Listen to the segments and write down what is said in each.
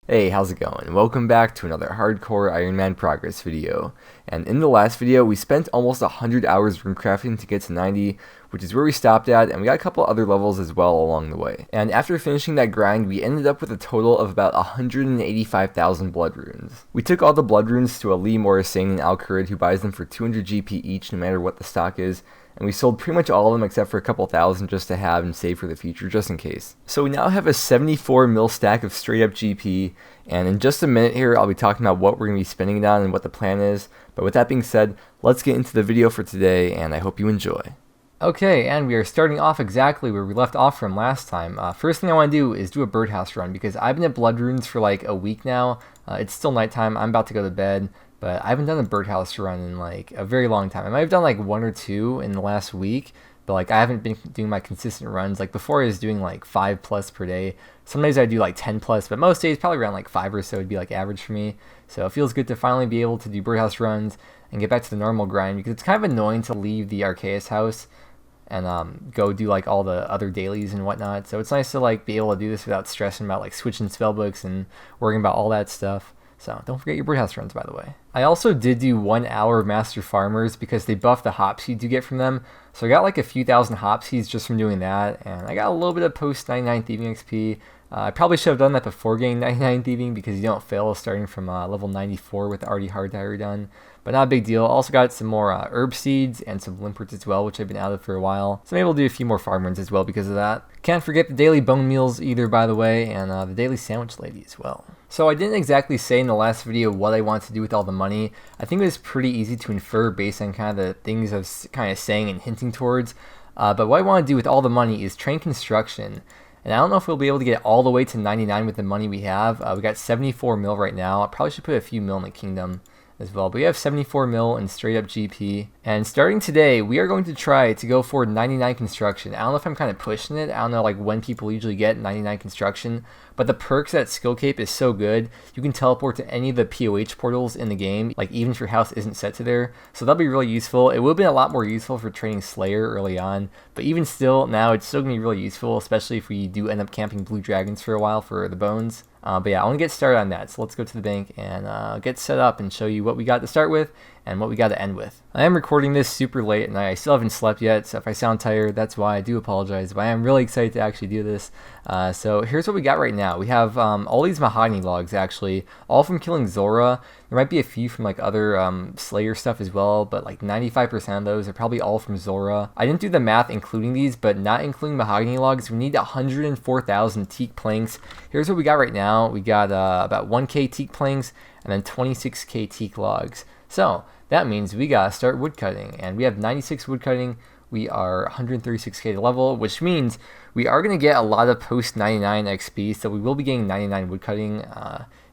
Hey, how's it going? Welcome back to another hardcore Iron Man progress video. And in the last video, we spent almost 100 hours rune crafting to get to 90, which is where we stopped at, and we got a couple other levels as well along the way. And after finishing that grind, we ended up with a total of about 185,000 blood runes. We took all the blood runes to Ali Morrisane in Al-Khurid, who buys them for 200 GP each no matter what the stock is, and we sold pretty much all of them except for a couple thousand just to have and save for the future just in case. So we now have a 74 mil stack of straight up GP, and in just a minute here I'll be talking about what we're going to be spending it on and what the plan is. But with that being said, let's get into the video for today, and I hope you enjoy. Okay, and we are starting off exactly where we left off from last time. First thing I want to do is do a birdhouse run because I've been at blood runes for like a week now. It's still nighttime, I'm about to go to bed. But I haven't done a birdhouse run in like a very long time. I might have done like one or two in the last week, but like I haven't been doing my consistent runs. Like before I was doing like 5+ per day. Some days I do like 10+, but most days probably around like 5 or so would be like average for me. So it feels good to finally be able to do birdhouse runs and get back to the normal grind because it's kind of annoying to leave the Arceus house and go do like all the other dailies and whatnot. So it's nice to like be able to do this without stressing about like switching spellbooks and worrying about all that stuff. So don't forget your birdhouse runs, by the way. I also did do 1 hour of Master Farmers because they buffed the hop seeds you get from them. So I got like a few thousand hop seeds just from doing that, and I got a little bit of post 99 thieving XP. I probably should have done that before getting 99 thieving because you don't fail starting from level 94 with already hard diary done. But not a big deal. Also got some more herb seeds and some limperts as well, which I've been out of for a while. So I'm able to do a few more farm runs as well because of that. Can't forget the daily bone meals either, by the way, and the daily sandwich lady as well. So I didn't exactly say in the last video what I want to do with all the money. I think it was pretty easy to infer based on kind of the things I was kind of saying and hinting towards. But what I want to do with all the money is train construction. And I don't know if we'll be able to get all the way to 99 with the money we have. We got 74 mil right now. I probably should put a few mil in the kingdom as well. But we have 74 mil in straight up GP. And starting today, we are going to try to go for 99 construction. I don't know if I'm kind of pushing it. I don't know like when people usually get 99 construction. But the perks at Skill Cape is so good. You can teleport to any of the POH portals in the game, like even if your house isn't set to there. So that'll be really useful. It would have been a lot more useful for training Slayer early on. But even still, now it's still going to be really useful, especially if we do end up camping blue dragons for a while for the bones. But yeah, I want to get started on that. So let's go to the bank and get set up and show you what we got to start with and what we got to end with. I am recording this super late at night. I still haven't slept yet, so if I sound tired, that's why. I do apologize, but I am really excited to actually do this. So here's what we got right now. We have all these mahogany logs, actually, all from killing Zora. There might be a few from like other Slayer stuff as well, but like 95% of those are probably all from Zora. I didn't do the math including these, but not including mahogany logs, we need 104,000 teak planks. Here's what we got right now. We got about 1k teak planks and then 26k teak logs. So that means we gotta start woodcutting, and we have 96 woodcutting. We are 136k to level, which means we are going to get a lot of post 99 XP, so we will be getting 99 woodcutting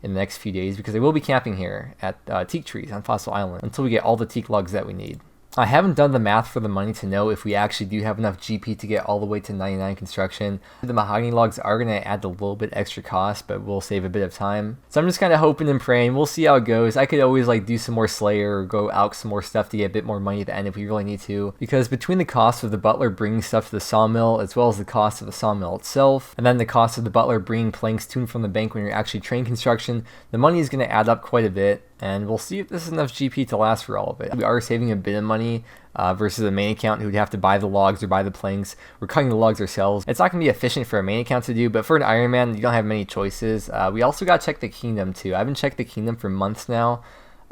in the next few days because I will be camping here at teak trees on Fossil Island until we get all the teak logs that we need. I haven't done the math for the money to know if we actually do have enough GP to get all the way to 99 construction. The mahogany logs are going to add a little bit extra cost, but we'll save a bit of time. So I'm just kind of hoping and praying. We'll see how it goes. I could always like do some more Slayer or go out some more stuff to get a bit more money at the end if we really need to. Because between the cost of the butler bringing stuff to the sawmill, as well as the cost of the sawmill itself, and then the cost of the butler bringing planks to and from the bank when you're actually train construction, the money is going to add up quite a bit. And we'll see if this is enough GP to last for all of it. We are saving a bit of money versus a main account who would have to buy the logs or buy the planks. We're cutting the logs ourselves. It's not going to be efficient for a main account to do, but for an Iron Man, you don't have many choices. We also got to check the kingdom too. I haven't checked the kingdom for months now.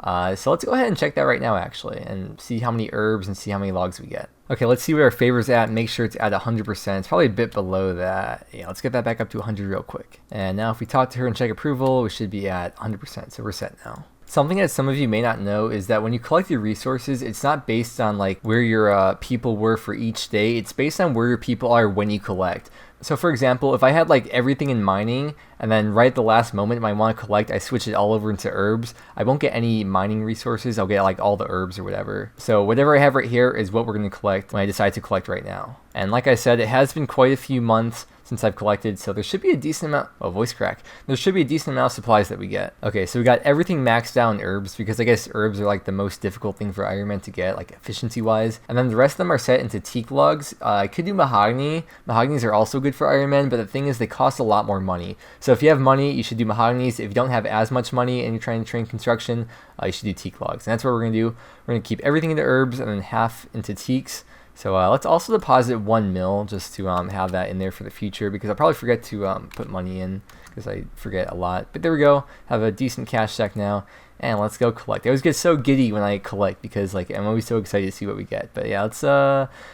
So let's go ahead and check that right now actually and see how many herbs and see how many logs we get. Okay, let's see where our favor's at. Make sure it's at 100%. It's probably a bit below that. Yeah, let's get that back up to 100 real quick. And now if we talk to her and check approval, we should be at 100%. So we're set now. Something that some of you may not know is that when you collect your resources, it's not based on like where your people were for each day. It's based on where your people are when you collect. So for example, if I had like everything in mining and then right at the last moment I want to collect, I switch it all over into herbs, I won't get any mining resources. I'll get like all the herbs or whatever. So whatever I have right here is what we're going to collect when I decide to collect right now. And like I said, it has been quite a few months since I've collected, so there should be a decent amount, oh, voice crack. There should be a decent amount of supplies that we get. Okay, so we got everything maxed out in herbs, because I guess herbs are like the most difficult thing for Iron Man to get, like efficiency-wise. And then the rest of them are set into teak logs. I could do mahogany. Mahoganies are also good for Iron Man, but the thing is they cost a lot more money. So if you have money, you should do mahoganies. If you don't have as much money and you're trying to train construction, you should do teak logs. And that's what we're going to do. We're going to keep everything into herbs and then half into teaks. So let's also deposit 1 mil just to have that in there for the future, because I'll probably forget to put money in because I forget a lot. But there we go. Have a decent cash stack now. And let's go collect. I always get so giddy when I collect because like I'm always so excited to see what we get. But yeah, let's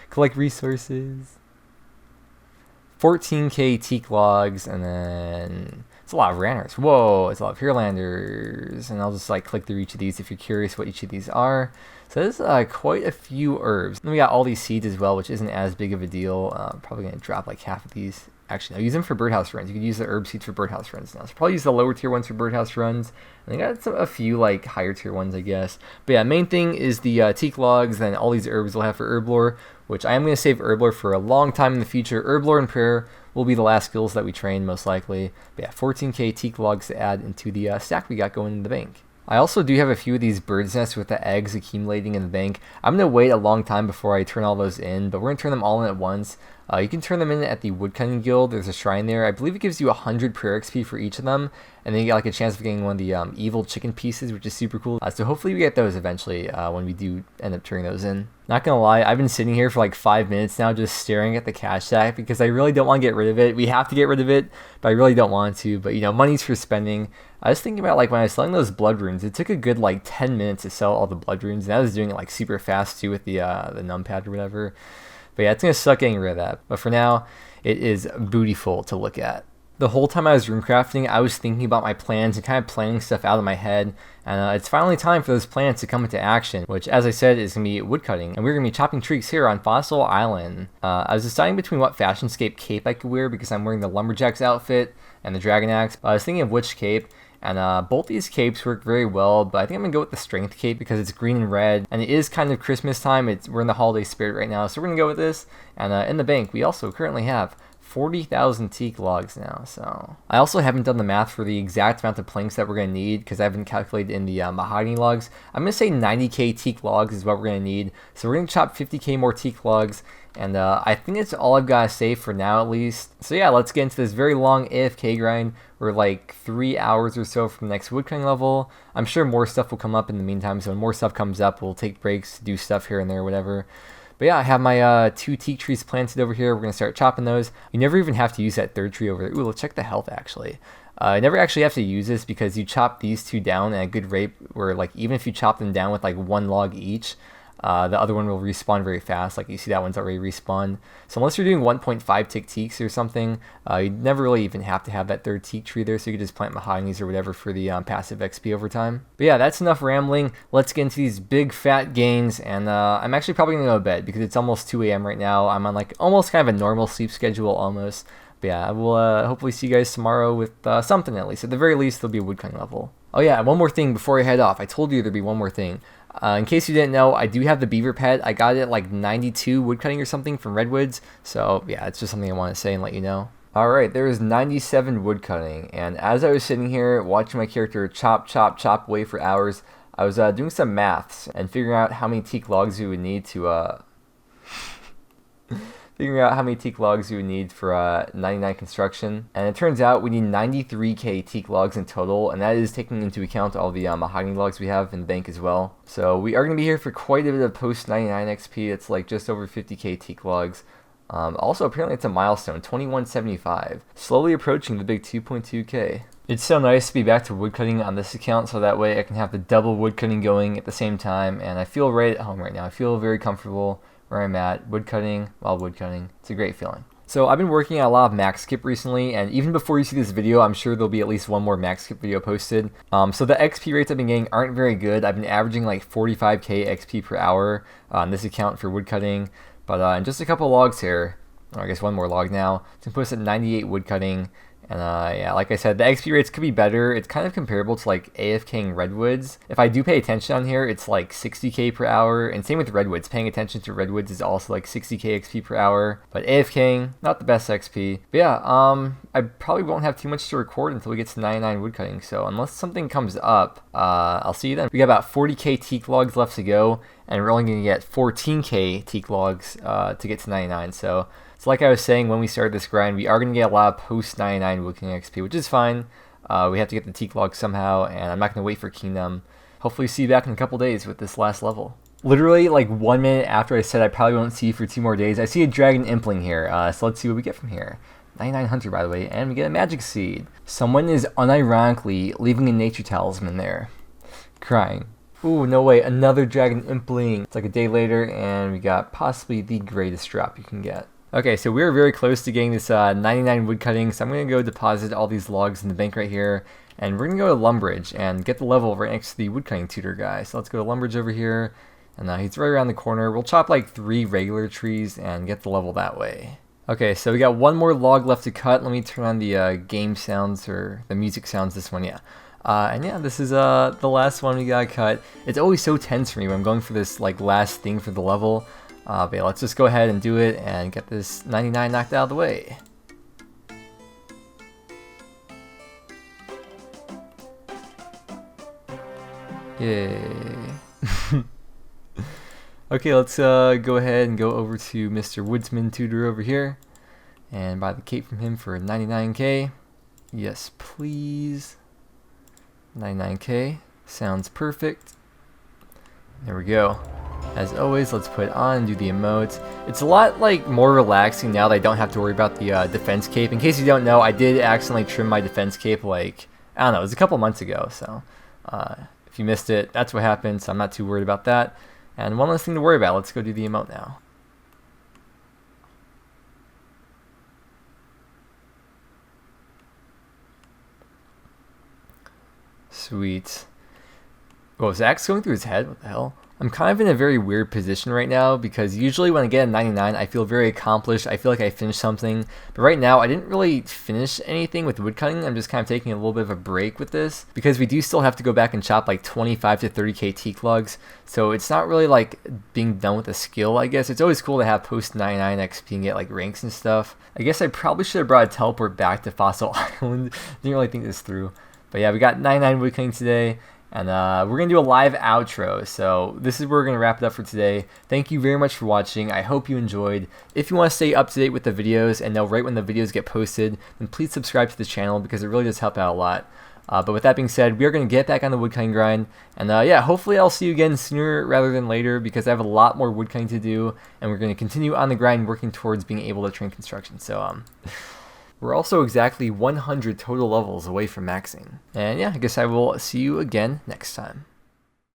collect resources. 14k teak logs, and then it's a lot of ranners. Whoa, it's a lot of Heerlanders. And I'll just like click through each of these if you're curious what each of these are. So there's quite a few herbs. Then we got all these seeds as well, which isn't as big of a deal. Probably gonna drop like half of these. Actually, no, use them for birdhouse runs. You could use the herb seeds for birdhouse runs now. So probably use the lower tier ones for birdhouse runs. And I got a few like higher tier ones, I guess. But yeah, main thing is the teak logs. Then all these herbs we'll have for herb lore, which I am going to save herb lore for a long time in the future. Herb lore and prayer will be the last skills that we train most likely. But yeah, 14k teak logs to add into the stack we got going in the bank. I also do have a few of these bird's nests with the eggs accumulating in the bank. I'm going to wait a long time before I turn all those in, but we're going to turn them all in at once. You can turn them in at the Woodcutting Guild. There's a shrine there. I believe it gives you 100 prayer XP for each of them, and then you get like a chance of getting one of the evil chicken pieces, which is super cool. So hopefully we get those eventually when we do end up turning those in. Not gonna lie, I've been sitting here for like 5 minutes now just staring at the cash stack because I really don't want to get rid of it. We have to get rid of it, but I really don't want to. But you know, money's for spending. I was thinking about like when I was selling those blood runes, it took a good like 10 minutes to sell all the blood runes, and I was doing it like super fast too with the numpad or whatever. But yeah, it's going to suck getting rid of that. But for now, it is bootyful to look at. The whole time I was runecrafting, I was thinking about my plans and kind of planning stuff out of my head. And it's finally time for those plans to come into action, which, as I said, is going to be woodcutting. And we're going to be chopping trees here on Fossil Island. I was deciding between what fashionscape cape I could wear because I'm wearing the Lumberjack's outfit and the Dragon Axe. But I was thinking of which cape. And both these capes work very well, but I think I'm going to go with the Strength cape because it's green and red, and it is kind of Christmas time. We're in the holiday spirit right now, so we're going to go with this. And in the bank, we also currently have 40,000 teak logs now. So I also haven't done the math for the exact amount of planks that we're going to need because I haven't calculated in the mahogany logs. I'm going to say 90k teak logs is what we're going to need. So we're going to chop 50k more teak logs. And I think it's all I've got to say for now, at least. So yeah, let's get into this very long AFK grind. We're like 3 hours or so from the next woodcutting level. I'm sure more stuff will come up in the meantime. So when more stuff comes up, we'll take breaks, do stuff here and there, whatever. But yeah, I have my 2 teak trees planted over here. We're going to start chopping those. You never even have to use that 3rd tree over there. Ooh, let's check the health, actually. I never actually have to use this because you chop these 2 down at a good rate where, like, even if you chop them down with, like, 1 log each, the other one will respawn very fast. Like you see that one's already respawned. So unless you're doing 1.5 tick teaks or something, you never really even have to have that 3rd teak tree there. So you could just plant mahoganies or whatever for the passive XP over time. But yeah, that's enough rambling. Let's get into these big fat gains. And I'm actually probably going to go to bed because it's almost 2 a.m. right now. I'm on like almost kind of a normal sleep schedule almost. But yeah, I will hopefully see you guys tomorrow with something at least. At the very least, there'll be a woodcutting level. Oh yeah, one more thing before I head off. I told you there'd be one more thing. In case you didn't know, I do have the beaver pet. I got it at like 92 woodcutting or something from Redwoods. So yeah, it's just something I want to say and let you know. Alright, there is 97 woodcutting. And as I was sitting here watching my character chop, chop, chop away for hours, I was doing some maths and figuring out how many teak logs we would need to... figuring out how many teak logs we would need for 99 construction. And it turns out we need 93k teak logs in total, and that is taking into account all the mahogany logs we have in the bank as well. So we are going to be here for quite a bit of post 99 XP. It's like just over 50k teak logs. Also, apparently it's a milestone, 2175. Slowly approaching the big 2.2k. It's so nice to be back to woodcutting on this account, so that way I can have the double woodcutting going at the same time, and I feel right at home right now. I feel very comfortable where I'm at, woodcutting while woodcutting. It's a great feeling. So I've been working at a lot of max skip recently, and even before you see this video, I'm sure there'll be at least one more max skip video posted. So the XP rates I've been getting aren't very good. I've been averaging like 45k XP per hour on this account for woodcutting, but in just a couple logs here, or I guess one more log now, to put us at 98 woodcutting, And yeah, like I said, the XP rates could be better. It's kind of comparable to like AFKing Redwoods. If I do pay attention on here, it's like 60k per hour. And same with Redwoods. Paying attention to Redwoods is also like 60k XP per hour. But AFKing, not the best XP. But yeah, I probably won't have too much to record until we get to 99 woodcutting. So unless something comes up, I'll see you then. We got about 40k teak logs left to go. And we're only going to get 14k teak logs to get to 99. So like I was saying when we started this grind, we are going to get a lot of post 99 woodcutting XP, which is fine. We have to get the teak logs somehow, and I'm not going to wait for Kingdom. Hopefully see you back in a couple days with this last level. Literally like 1 minute after I said I probably won't see you for 2 more days, I see a dragon impling here. So let's see what we get from here. 99 hunter, by the way, and we get a magic seed. Someone is unironically leaving a nature talisman there. Crying. Ooh, no way, another dragon impling. It's like a day later, and we got possibly the greatest drop you can get. Okay, so we're very close to getting this 99 woodcutting, so I'm going to go deposit all these logs in the bank right here, and we're going to go to Lumbridge and get the level right next to the woodcutting tutor guy. So let's go to Lumbridge over here, and he's right around the corner. We'll chop like 3 regular trees and get the level that way. Okay, so we got 1 more log left to cut. Let me turn on the game sounds, or the music sounds, this one, yeah. And yeah, this is the last one we gotta cut. It's always so tense for me when I'm going for this like last thing for the level. But yeah, let's just go ahead and do it and get this 99 knocked out of the way. Yay. Okay, let's go ahead and go over to Mr. Woodsman Tutor over here and buy the cape from him for 99k. Yes, please. 99k. Sounds perfect. There we go. As always, let's put it on and do the emotes. It's a lot like more relaxing now that I don't have to worry about the defense cape. In case you don't know, I did accidentally trim my defense cape like, I don't know, it was a couple months ago. So if you missed it, that's what happened. So I'm not too worried about that. And one less thing to worry about. Let's go do the emote now. Sweet. Whoa, is Axe going through his head? What the hell? I'm kind of in a very weird position right now because usually when I get a 99, I feel very accomplished. I feel like I finished something. But right now, I didn't really finish anything with woodcutting. I'm just kind of taking a little bit of a break with this because we do still have to go back and chop like 25 to 30k teak logs. So it's not really like being done with a skill, I guess. It's always cool to have post 99 XP and get like ranks and stuff. I guess I probably should have brought a teleport back to Fossil Island. Didn't really think this through. But yeah, we got 99 woodcutting today. And we're going to do a live outro, so this is where we're going to wrap it up for today. Thank you very much for watching. I hope you enjoyed. If you want to stay up to date with the videos and know right when the videos get posted, then please subscribe to the channel because it really does help out a lot. But with that being said, we are going to get back on the woodcutting grind. And yeah, hopefully I'll see you again sooner rather than later because I have a lot more woodcutting to do. And we're going to continue on the grind working towards being able to train construction. So, we're also exactly 100 total levels away from maxing. And yeah, I guess I will see you again next time.